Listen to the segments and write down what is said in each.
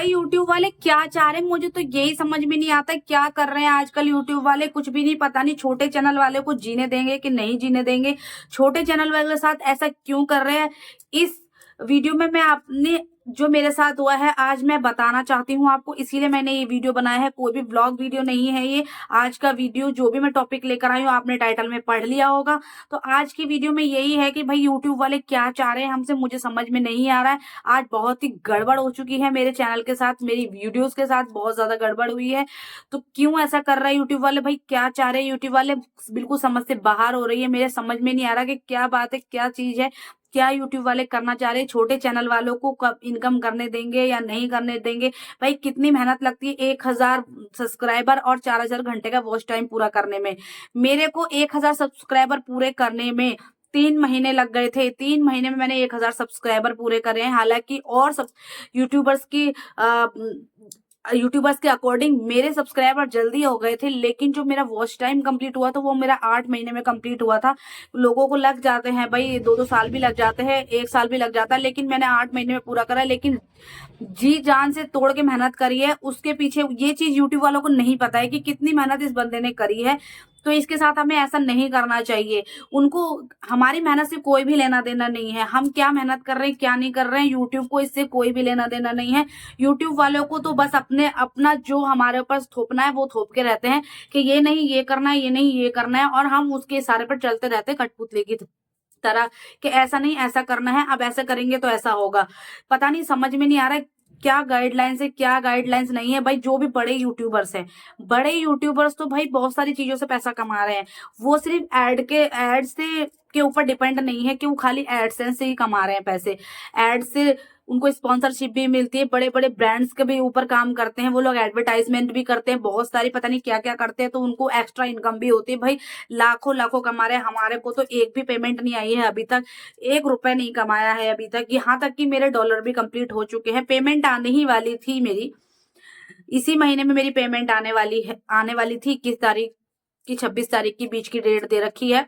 भाई यूट्यूब वाले क्या चाह रहे हैं, मुझे तो यही समझ में नहीं आता क्या कर रहे हैं आजकल यूट्यूब वाले। कुछ भी नहीं, पता नहीं छोटे चैनल वाले को जीने देंगे कि नहीं जीने देंगे। छोटे चैनल वाले के साथ ऐसा क्यों कर रहे हैं। इस वीडियो में मैं आपने जो मेरे साथ हुआ है आज मैं बताना चाहती हूँ आपको, इसीलिए मैंने ये वीडियो बनाया है। कोई भी ब्लॉग वीडियो नहीं है ये। आज का वीडियो जो भी मैं टॉपिक लेकर आई हूँ आपने टाइटल में पढ़ लिया होगा। तो आज की वीडियो में यही है कि भाई यूट्यूब वाले क्या चाह रहे हैं हमसे, मुझे समझ में नहीं आ रहा है। आज बहुत ही गड़बड़ हो चुकी है मेरे चैनल के साथ, मेरी वीडियोस के साथ बहुत ज्यादा गड़बड़ हुई है। तो क्यों ऐसा कर रहा है यूट्यूब वाले, भाई क्या चाह रहे हैं यूट्यूब वाले, बिल्कुल समझ से बाहर हो रही है। मेरे समझ में नहीं आ रहा कि क्या बात है, क्या चीज है, क्या यूट्यूब वाले करना चाह रहे हैं। छोटे चैनल वालों को कब इनकम करने देंगे या नहीं करने देंगे। भाई कितनी मेहनत लगती है 1000 सब्सक्राइबर और 4000 घंटे का वॉच टाइम पूरा करने में। मेरे को 1000 सब्सक्राइबर पूरे करने में 3 महीने लग गए थे। 3 महीने में मैंने 1000 सब्सक्राइबर पूरे करे हैं। हालांकि और सब यूट्यूबर्स की यूट्यूबर्स के अकॉर्डिंग मेरे सब्सक्राइबर जल्दी हो गए थे, लेकिन जो मेरा वॉच टाइम कंप्लीट हुआ था वो मेरा 8 महीने में कंप्लीट हुआ था। लोगों को लग जाते हैं भाई 2-2 साल भी लग जाते हैं, 1 साल भी लग जाता है, लेकिन मैंने 8 महीने में पूरा करा। लेकिन जी जान से तोड़ के मेहनत करी है। उसके पीछे ये चीज यूट्यूब वालों को नहीं पता है कि कितनी मेहनत इस बंदे ने करी है। तो इसके साथ हमें ऐसा नहीं करना चाहिए। उनको हमारी मेहनत से कोई भी लेना देना नहीं है। हम क्या मेहनत कर रहे हैं क्या नहीं कर रहे हैं, यूट्यूब को इससे कोई भी लेना देना नहीं है। यूट्यूब वालों को तो बस अपना जो हमारे ऊपर थोपना है वो थोप के रहते हैं कि ये नहीं ये करना है, ये नहीं ये करना है, और हम उसके इशारे पर चलते रहते हैं कठपुतली की तरह कि ऐसा नहीं ऐसा करना है, अब ऐसा करेंगे तो ऐसा होगा। पता नहीं, समझ में नहीं आ रहा है क्या गाइडलाइंस है क्या गाइडलाइंस नहीं है। भाई जो भी बड़े यूट्यूबर्स हैं, बड़े यूट्यूबर्स तो भाई बहुत सारी चीजों से पैसा कमा रहे हैं। वो सिर्फ एड से के ऊपर डिपेंड नहीं है कि वो खाली एडसेंस से ही कमा रहे हैं पैसे। एड से उनको स्पॉन्सरशिप भी मिलती है, बड़े बड़े ब्रांड्स के भी ऊपर काम करते हैं वो लोग, एडवर्टाइजमेंट भी करते हैं, बहुत सारी पता नहीं क्या क्या करते हैं, तो उनको एक्स्ट्रा इनकम भी होती है। भाई लाखों लाखों कमा रहे हैं। हमारे को तो एक भी पेमेंट नहीं आई है अभी तक, 1 रुपए नहीं कमाया है अभी तक। यहाँ तक कि मेरे डॉलर भी कंप्लीट हो चुके हैं। पेमेंट आने ही वाली थी मेरी, इसी महीने में मेरी पेमेंट आने वाली थी। 21 तारीख की 26 तारीख की बीच की डेट दे रखी है।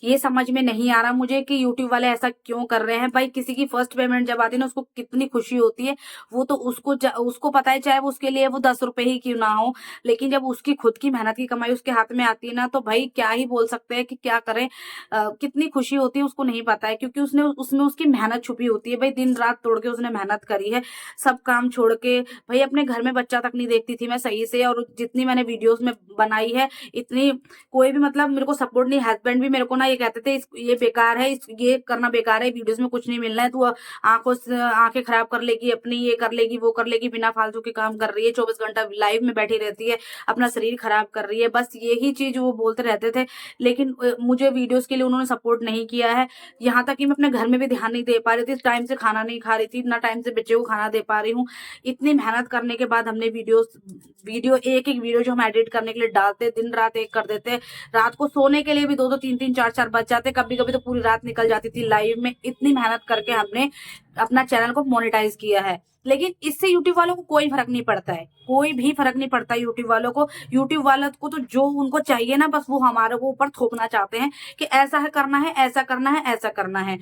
ये समझ में नहीं आ रहा मुझे कि यूट्यूब वाले ऐसा क्यों कर रहे हैं। भाई किसी की फर्स्ट पेमेंट जब आती है ना उसको कितनी खुशी होती है, वो तो उसको पता है, चाहे वो उसके लिए वो 10 रुपए ही क्यों ना हो। लेकिन जब उसकी खुद की मेहनत की कमाई उसके हाथ में आती है ना, तो भाई क्या ही बोल सकते हैं कि क्या करें। कितनी खुशी होती है उसको नहीं पता है, क्योंकि उसने उसमें उसकी मेहनत छुपी होती है। भाई दिन रात तोड़ के उसने मेहनत करी है, सब काम छोड़ के। भाई अपने घर में बच्चा तक नहीं देखती थी मैं सही से, और जितनी मैंने वीडियोस में बनाई है इतनी कोई भी मतलब मेरे को सपोर्ट नहीं। हस्बैंड भी मेरे को ना ये कहते थे ये बेकार है, ये करना बेकार है, वीडियोस में कुछ नहीं मिलना है, तू आंखों से आंखें खराब कर लेगी अपनी, ये कर लेगी वो कर लेगी, बिना फालतू के काम कर रही है, 24 घंटा लाइव में बैठी रहती है, अपना शरीर खराब कर रही है। बस यही चीज वो बोलते रहते थे। लेकिन मुझे वीडियोस के लिए उन्होंने सपोर्ट नहीं किया है। यहाँ तक कि मैं अपने घर में भी ध्यान नहीं दे पा रही थी, टाइम से खाना नहीं खा रही थी, ना टाइम से बच्चे को खाना दे पा रही हूँ। इतनी मेहनत करने के बाद हमने वीडियो एक एक वीडियो जो हम एडिट करने के लिए डालते, दिन रात एक कर देते। रात को सोने के लिए भी 2-2 3-3 4-4 बज जाते, कभी कभी तो पूरी रात निकल जाती थी लाइव में। इतनी मेहनत करके हमने अपना चैनल को मोनेटाइज किया है, लेकिन इससे यूट्यूब वालों को कोई फर्क नहीं पड़ता है, कोई भी फर्क नहीं पड़ता यूट्यूब वालों को। यूट्यूब वालों को तो जो उनको चाहिए ना, बस वो हमारे को ऊपर थोपना चाहते हैं कि ऐसा है करना है, ऐसा करना है, ऐसा करना है।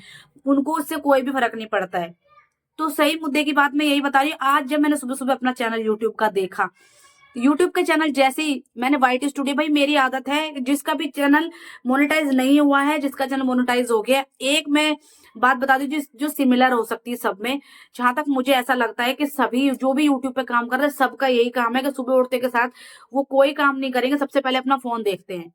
उनको उससे कोई भी फर्क नहीं पड़ता है। तो सही मुद्दे की बात मैं यही बता रही हूँ। आज जब मैंने सुबह सुबह अपना चैनल यूट्यूब का देखा, यूट्यूब के चैनल जैसे ही मैंने वाइट स्टूडियो, भाई मेरी आदत है जिसका भी चैनल मोनेटाइज नहीं हुआ है, जिसका चैनल मोनेटाइज हो गया, एक मैं बात बता दी जो सिमिलर हो सकती है सब में। जहां तक मुझे ऐसा लगता है कि सभी जो भी यूट्यूब पे काम कर रहे हैं सबका यही काम है कि सुबह उठते के साथ वो कोई काम नहीं करेंगे, सबसे पहले अपना फोन देखते हैं।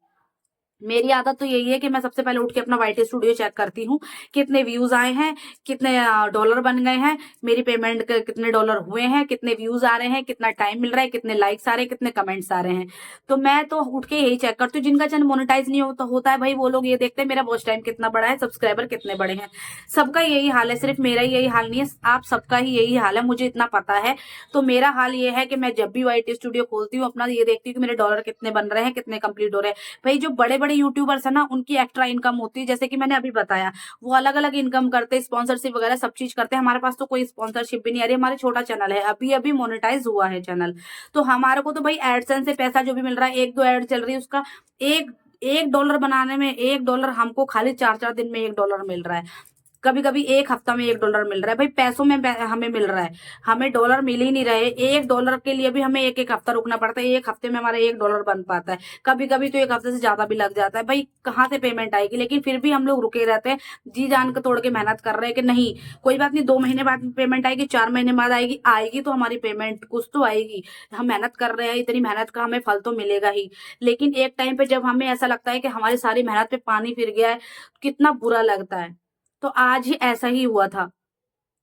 मेरी आदत तो यही है कि मैं सबसे पहले उठ के अपना वाइट स्टूडियो चेक करती हूँ, कितने व्यूज आए हैं, कितने डॉलर बन गए हैं, मेरी पेमेंट के कितने डॉलर हुए हैं, कितने व्यूज आ रहे हैं, कितना टाइम मिल रहा है, कितने लाइक्स आ रहे हैं, कितने कमेंट्स आ रहे हैं। तो मैं तो उठ के यही चेक करती हूँ। जिनका चैनल मोनेटाइज नहीं होता है भाई, वो लोग ये देखते हैं मेरा वॉच टाइम कितना बड़ा है, सब्सक्राइबर कितने बड़े हैं। सबका यही हाल है, सिर्फ मेरा ही यही हाल नहीं है, आप सबका ही यही हाल है, मुझे इतना पता है। तो मेरा हाल ये है कि मैं जब भी वाइट स्टूडियो खोलती हूँ अपना, ये देखती हूँ कि मेरे डॉलर कितने बन रहे हैं, कितने कंप्लीट हो रहे हैं। भाई जो बड़े बड़े यूट्यूबर्स है ना, उनकी एक्स्ट्रा इनकम होती है, जैसे कि मैंने अभी बताया, वो अलग अलग इनकम करते हैं, स्पॉन्सरशिप वगैरह सब चीज करते हैं। हमारे पास तो कोई स्पॉन्सरशिप भी नहीं आ रही, हमारा छोटा चैनल है, अभी अभी मोनेटाइज हुआ है चैनल। तो हमारे को तो भाई एडसेंस से पैसा जो भी मिल रहा है, 1-2 ऐड चल रही है उसका एक $1 बनाने में, $1 हमको खाली 4-4 दिन में $1 मिल रहा है। कभी कभी एक हफ्ता में $1 मिल रहा है भाई, पैसों में हमें मिल रहा है, हमें डॉलर मिल ही नहीं रहे। $1 के लिए भी हमें एक एक हफ्ता रुकना पड़ता है, एक हफ्ते में हमारा $1 बन पाता है, कभी कभी तो एक हफ्ते से ज्यादा भी लग जाता है। भाई कहाँ से पेमेंट आएगी, लेकिन फिर भी हम लोग रुके रहते हैं, जी जान को तोड़ के मेहनत कर रहे हैं कि नहीं कोई बात नहीं, 2 महीने बाद पेमेंट आएगी, 4 महीने बाद आएगी, आएगी तो हमारी पेमेंट कुछ तो आएगी, हम मेहनत कर रहे हैं, इतनी मेहनत का हमें फल तो मिलेगा ही। लेकिन एक टाइम पे जब हमें ऐसा लगता है कि हमारी सारी मेहनत पे पानी फिर गया है, कितना बुरा लगता है। तो आज ही ऐसा ही हुआ था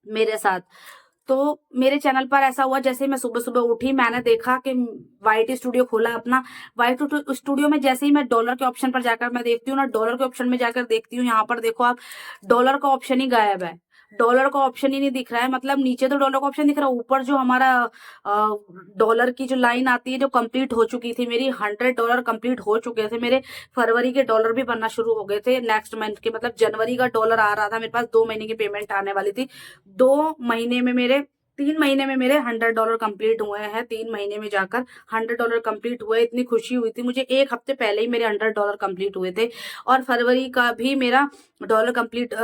मेरे साथ। तो मेरे चैनल पर ऐसा हुआ, जैसे मैं सुबह सुबह उठी, मैंने देखा कि वाइट स्टूडियो खोला अपना। वाइट स्टूडियो में जैसे ही मैं डॉलर के ऑप्शन पर जाकर मैं देखती हूँ ना, डॉलर के ऑप्शन में जाकर देखती हूँ, यहाँ पर देखो आप, डॉलर का ऑप्शन ही गायब है, डॉलर का ऑप्शन ही नहीं दिख रहा है। मतलब नीचे तो डॉलर का ऑप्शन दिख रहा है, ऊपर जो हमारा डॉलर की जो लाइन आती है, जो कंप्लीट हो चुकी थी मेरी, $100 कंप्लीट हो चुके थे मेरे। फरवरी के डॉलर भी बनना शुरू हो गए थे नेक्स्ट मंथ के, मतलब जनवरी का डॉलर आ रहा था मेरे पास, 2 महीने की पेमेंट आने वाली थी। 2 महीने में मेरे 3 महीने में मेरे $100 कंप्लीट हुए हैं, 3 महीने में जाकर $100 कंप्लीट हुए। इतनी खुशी हुई थी मुझे, एक हफ्ते पहले ही मेरे $100 कंप्लीट हुए थे, और फरवरी का भी मेरा डॉलर कंप्लीट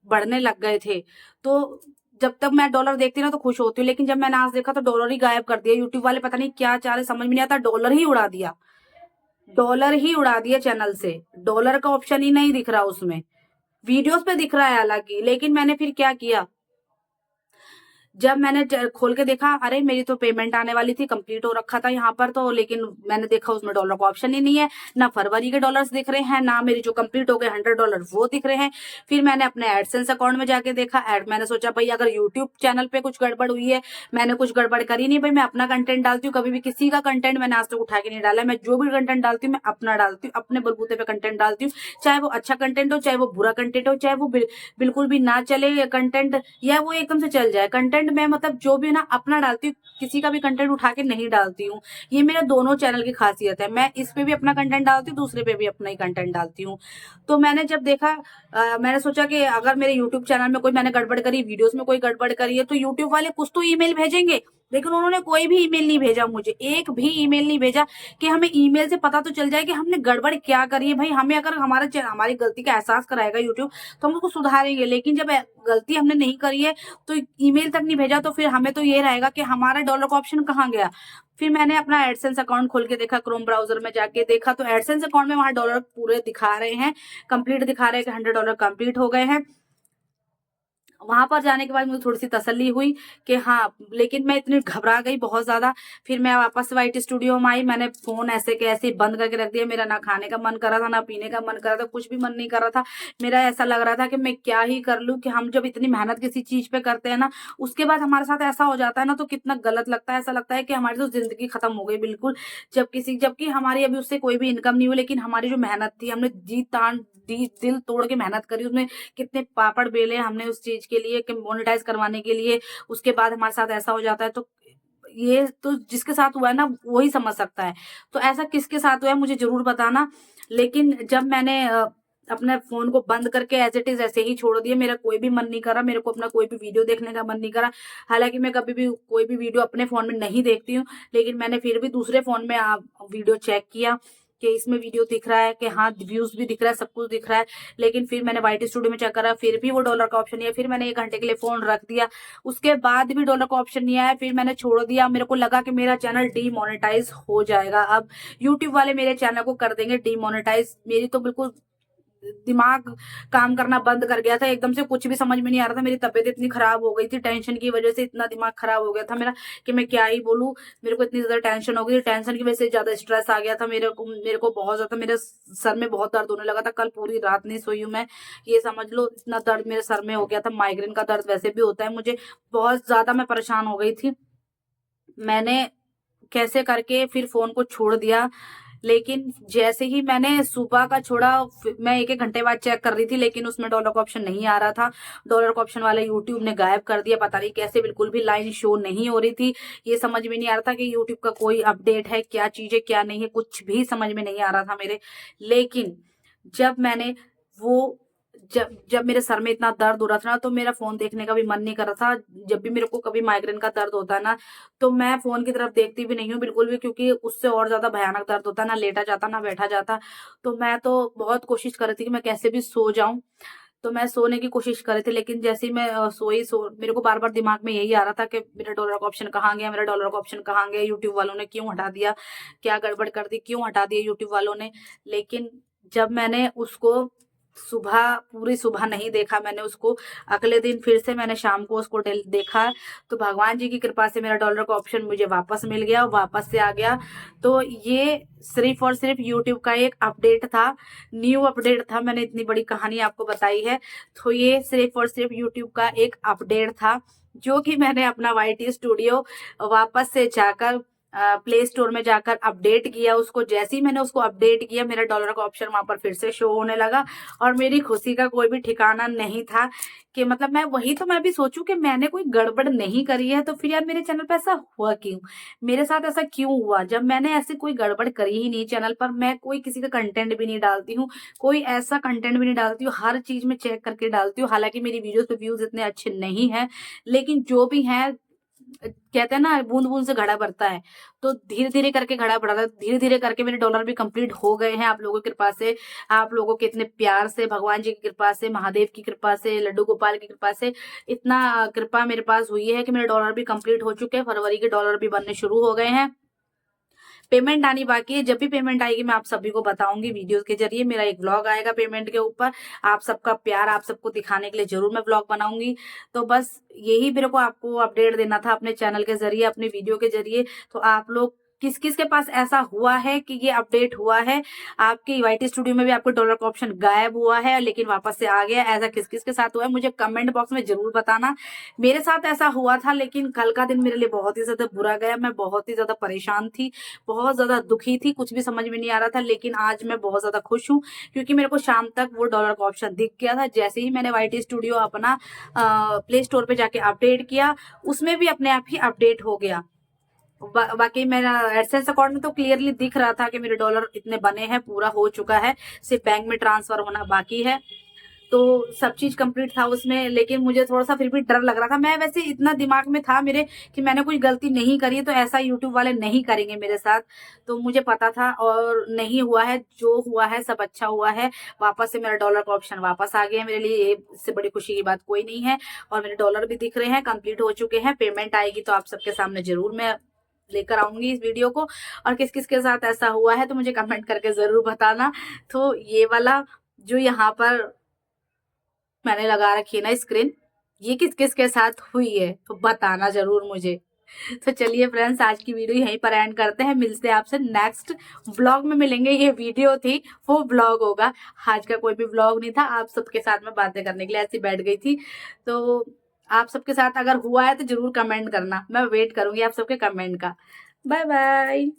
बढ़ने लग गए थे। तो जब तक मैं डॉलर देखती ना तो खुश होती हूँ, लेकिन जब मैंने आज देखा तो डॉलर ही गायब कर दिया यूट्यूब वाले, पता नहीं क्या चाह रहे, समझ में नहीं आता, डॉलर ही उड़ा दिया, डॉलर ही उड़ा दिया चैनल से, डॉलर का ऑप्शन ही नहीं दिख रहा उसमें। वीडियोस पे दिख रहा है हालांकि, लेकिन मैंने फिर क्या किया, जब मैंने खोल के देखा, अरे मेरी तो पेमेंट आने वाली थी, कंप्लीट हो रखा था यहाँ पर तो, लेकिन मैंने देखा उसमें डॉलर का ऑप्शन ही नहीं है, ना फरवरी के डॉलर्स दिख रहे हैं, ना मेरी जो कंप्लीट हो गए $100 वो दिख रहे हैं। फिर मैंने अपने एडसेंस अकाउंट में जाके देखा, मैंने सोचा भाई अगर यूट्यूब चैनल पे कुछ गड़बड़ हुई है, मैंने कुछ गड़बड़ करी नहीं भाई, मैं अपना कंटेंट डालती हूँ, कभी भी किसी का कंटेंट मैंने आज तक उठा के नहीं डाला, मैं जो भी कंटेंट डालती हूँ मैं अपना डालती हूँ, अपने बलबूते पे कंटेंट डालती हूँ, चाहे वो अच्छा कंटेंट हो, चाहे वो बुरा कंटेंट हो, चाहे वो बिल्कुल भी ना चले कंटेंट, या वो एकदम से चल जाए कंटेंट, में मतलब जो भी ना अपना डालती हूँ, किसी का भी कंटेंट उठा के नहीं डालती हूँ। ये मेरे दोनों चैनल की खासियत है, मैं इस पे भी अपना कंटेंट डालती हूँ, दूसरे पे भी अपना ही कंटेंट डालती हूँ। तो मैंने जब देखा, मैंने सोचा कि अगर मेरे यूट्यूब चैनल में कोई मैंने गड़बड़ करी, वीडियोस में कोई गड़बड़ करी है, तो यूट्यूब वाले कुछ तो ईमेल भेजेंगे, लेकिन उन्होंने कोई भी ईमेल नहीं भेजा मुझे, एक भी ईमेल नहीं भेजा कि हमें ईमेल से पता तो चल जाए कि हमने गड़बड़ क्या करी है। भाई हमें अगर हमारी गलती का एहसास कराएगा यूट्यूब तो हम उसको सुधारेंगे, लेकिन जब गलती हमने नहीं करी है तो ईमेल तक नहीं भेजा, तो फिर हमें तो ये रहेगा कि हमारा डॉलर का ऑप्शन कहाँ गया। फिर मैंने अपना एडसेंस अकाउंट खोल के देखा, क्रोम ब्राउजर में जाके देखा, तो एडसेंस अकाउंट में वहां डॉलर पूरे दिखा रहे हैं, कंप्लीट दिखा रहे हैं कि $100 कंप्लीट हो गए हैं। वहां पर जाने के बाद मुझे थोड़ी सी तसल्ली हुई कि हाँ, लेकिन मैं इतनी घबरा गई बहुत ज्यादा। फिर मैं वापस वाइट स्टूडियो में आई, मैंने फोन ऐसे के ऐसे बंद करके रख दिया, मेरा ना खाने का मन कर रहा था, ना पीने का मन कर रहा था, कुछ भी मन नहीं कर रहा था। मेरा ऐसा लग रहा था कि मैं क्या ही कर लूं, कि हम जब इतनी मेहनत किसी चीज पे करते हैं ना, उसके बाद हमारे साथ ऐसा हो जाता है ना, तो कितना गलत लगता है, ऐसा लगता है कि हमारी तो जिंदगी खत्म हो गई बिल्कुल। जबकि हमारी अभी उससे कोई भी इनकम नहीं हुई, लेकिन हमारी जो मेहनत थी, हमने जी तान दिल तोड़ के मेहनत करी, उसमें कितने पापड़ बेले हमने उस चीज के लिए कि मोनेटाइज करवाने के लिए, उसके बाद हमारे साथ ऐसा हो जाता है। तो ये तो जिसके साथ हुआ है ना वही समझ सकता है। तो ऐसा किसके साथ हुआ है मुझे जरूर बताना। लेकिन जब मैंने अपने फोन को बंद करके एज इट इज ऐसे ही छोड़ दिया, मेरा कोई भी मन नहीं करा, मेरे को अपना कोई भी वीडियो देखने का मन नहीं करा। हालांकि मैं कभी भी कोई भी वीडियो अपने फोन में नहीं देखती हूँ, लेकिन मैंने फिर भी दूसरे फोन में वीडियो चेक किया कि इसमें वीडियो दिख रहा है, कि हाँ व्यूज भी दिख रहा है, सब कुछ दिख रहा है। लेकिन फिर मैंने वाइट स्टूडियो में चेक करा, फिर भी वो डॉलर का ऑप्शन नहीं है। फिर मैंने 1 घंटे के लिए फोन रख दिया, उसके बाद भी डॉलर का ऑप्शन नहीं आया, फिर मैंने छोड़ दिया। मेरे को लगा कि मेरा चैनल डीमोनेटाइज हो जाएगा, अब यूट्यूब वाले मेरे चैनल को कर देंगे डीमोनेटाइज। मेरी तो बिल्कुल दिमाग काम करना बंद कर गया था, एकदम से कुछ भी समझ में नहीं आ रहा था। मेरी तबीयत इतनी खराब हो गई थी, टेंशन की वजह से इतना दिमाग खराब हो गया था मेरा कि मैं क्या ही बोलूं। मेरे को इतनी ज्यादा टेंशन हो गई, टेंशन की वजह से ज्यादा स्ट्रेस आ गया था मेरे को बहुत ज्यादा, मेरे सर में बहुत दर्द होने लगा था। कल पूरी रात नहीं सोई हूं मैं, ये समझ लो, इतना दर्द मेरे सर में हो गया था। माइग्रेन का दर्द वैसे भी होता है मुझे, बहुत ज्यादा मैं परेशान हो गई थी। मैंने कैसे करके फिर फोन को छोड़ दिया, लेकिन जैसे ही मैंने सुबह का छोड़ा, मैं 1-1 घंटे बाद चेक कर रही थी, लेकिन उसमें डॉलर का ऑप्शन नहीं आ रहा था। डॉलर का ऑप्शन वाला यूट्यूब ने गायब कर दिया, पता नहीं कैसे, बिल्कुल भी लाइन शो नहीं हो रही थी। ये समझ में नहीं आ रहा था कि यूट्यूब का कोई अपडेट है, क्या चीज है क्या नहीं है, कुछ भी समझ में नहीं आ रहा था मेरे। लेकिन जब मैंने वो जब जब मेरे सर में इतना दर्द हो रहा था ना, तो मेरा फोन देखने का भी मन नहीं कर रहा था। जब भी मेरे को कभी माइग्रेन का दर्द होता है ना, तो मैं फोन की तरफ देखती भी नहीं हूँ बिल्कुल भी, क्योंकि उससे और ज्यादा भयानक दर्द होता है, ना लेटा जाता ना बैठा जाता। तो मैं तो बहुत कोशिश कर रही थी कि मैं कैसे भी सो जाऊं। तो मैं सोने की कोशिश कर रही थी, लेकिन जैसे ही मैं मेरे को बार बार दिमाग में यही आ रहा था कि मेरा डॉलर का ऑप्शन कहाँ गया, मेरा डॉलर का ऑप्शन कहाँ गया, यूट्यूब वालों ने क्यों हटा दिया, क्या गड़बड़ कर दी, क्यों हटा दिया यूट्यूब वालों ने। लेकिन जब मैंने उसको पूरी सुबह नहीं देखा, मैंने उसको अगले दिन फिर से मैंने शाम को उसको देखा, तो भगवान जी की कृपा से मेरा डॉलर का ऑप्शन मुझे वापस मिल गया और वापस से आ गया। तो ये सिर्फ और सिर्फ यूट्यूब का एक अपडेट था, न्यू अपडेट था। मैंने इतनी बड़ी कहानी आपको बताई है, तो ये सिर्फ और सिर्फ यूट्यूब का एक अपडेट था, जो कि मैंने अपना YT स्टूडियो वापस से जाकर प्ले स्टोर में जाकर अपडेट किया उसको। जैसे ही मैंने उसको अपडेट किया, मेरा डॉलर का ऑप्शन वहां पर फिर से शो होने लगा और मेरी खुशी का कोई भी ठिकाना नहीं था कि मतलब मैं भी सोचूं कि मैंने कोई गड़बड़ नहीं करी है, तो फिर यार मेरे चैनल पे ऐसा हुआ क्यों, मेरे साथ ऐसा क्यों हुआ, जब मैंने ऐसी कोई गड़बड़ करी ही नहीं चैनल पर। मैं कोई किसी का कंटेंट भी नहीं डालती हूँ, कोई ऐसा कंटेंट भी नहीं डालती हूँ, हर चीज में चेक करके डालती हूँ। हालांकि मेरी वीडियोस पे व्यूज इतने अच्छे नहीं है, लेकिन जो भी है, कहते हैं ना बूंद बूंद से घड़ा भरता है, तो धीरे धीरे करके घड़ा बढ़ा था, धीरे धीरे करके मेरे डॉलर भी कंप्लीट हो गए हैं आप लोगों की कृपा से, आप लोगों के इतने प्यार से, भगवान जी की कृपा से, महादेव की कृपा से, लड्डू गोपाल की कृपा से इतना कृपा मेरे पास हुई है कि मेरे डॉलर भी कंप्लीट हो चुके हैं। फरवरी के डॉलर भी बनने शुरू हो गए हैं, पेमेंट आनी बाकी है। जब भी पेमेंट आएगी मैं आप सभी को बताऊंगी वीडियोस के जरिए। मेरा एक व्लॉग आएगा पेमेंट के ऊपर, आप सबका प्यार आप सबको दिखाने के लिए जरूर मैं व्लॉग बनाऊंगी। तो बस यही मेरे को आपको अपडेट देना था अपने चैनल के जरिए, अपने वीडियो के जरिए। तो आप लोग किस किस के पास ऐसा हुआ है कि ये अपडेट हुआ है, आपके YT स्टूडियो में भी आपको डॉलर का ऑप्शन गायब हुआ है लेकिन वापस से आ गया, ऐसा किस किस के साथ हुआ है मुझे कमेंट बॉक्स में जरूर बताना। मेरे साथ ऐसा हुआ था, लेकिन कल का दिन मेरे लिए बहुत ही ज्यादा बुरा गया, मैं बहुत ही ज्यादा परेशान थी, बहुत ज्यादा दुखी थी, कुछ भी समझ में नहीं आ रहा था। लेकिन आज मैं बहुत ज्यादा खुश हूँ, क्योंकि मेरे को शाम तक वो डॉलर का ऑप्शन दिख गया था। जैसे ही मैंने YT स्टूडियो अपना प्ले स्टोर पे जाके अपडेट किया, उसमें भी अपने आप ही अपडेट हो गया। बाकी मेरा एडसेंस अकाउंट में तो क्लियरली दिख रहा था कि मेरे डॉलर इतने बने हैं, पूरा हो चुका है, सिर्फ बैंक में ट्रांसफर होना बाकी है। तो सब चीज कंप्लीट था उसमें, लेकिन मुझे थोड़ा सा फिर भी डर लग रहा था। मैं वैसे इतना दिमाग में था मेरे कि मैंने कोई गलती नहीं करी, तो ऐसा यूट्यूब वाले नहीं करेंगे मेरे साथ, तो मुझे पता था और नहीं हुआ है। जो हुआ है सब अच्छा हुआ है, वापस से मेरा डॉलर का ऑप्शन वापस आ गया। मेरे लिए इससे बड़ी खुशी की बात कोई नहीं है, और मेरे डॉलर भी दिख रहे हैं, कंप्लीट हो चुके हैं। पेमेंट आएगी तो आप सबके सामने जरूर मैं लेकर आऊंगी इस वीडियो को। और किस किस के साथ ऐसा हुआ है तो मुझे कमेंट करके जरूर बताना। तो ये वाला जो यहाँ पर मैंने लगा रखी है ना स्क्रीन, ये किस किस के साथ हुई है तो बताना जरूर मुझे। तो चलिए फ्रेंड्स, आज की वीडियो यहीं पर एंड करते हैं, मिलते हैं आपसे नेक्स्ट ब्लॉग में मिलेंगे। ये वीडियो थी वो ब्लॉग होगा, आज का कोई भी ब्लॉग नहीं था। आप सबके साथ में बातें करने के लिए ऐसी बैठ गई थी। तो आप सबके साथ अगर हुआ है तो जरूर कमेंट करना, मैं वेट करूंगी आप सबके कमेंट का। Bye bye.